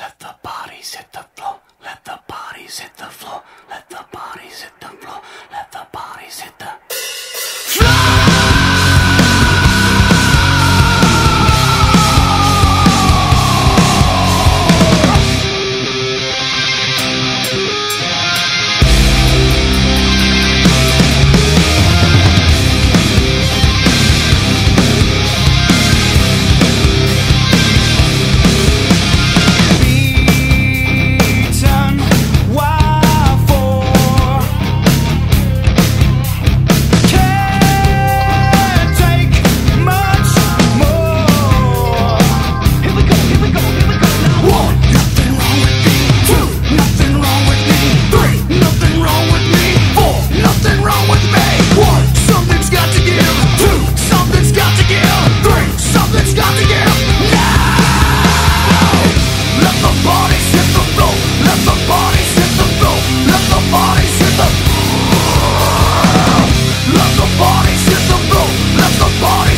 Let the bodies hit the floor. Let the bodies hit the floor. Let the bodies hit the floor. Let the bodies hit the floor. Let the bodies hit the floor. Let the bodies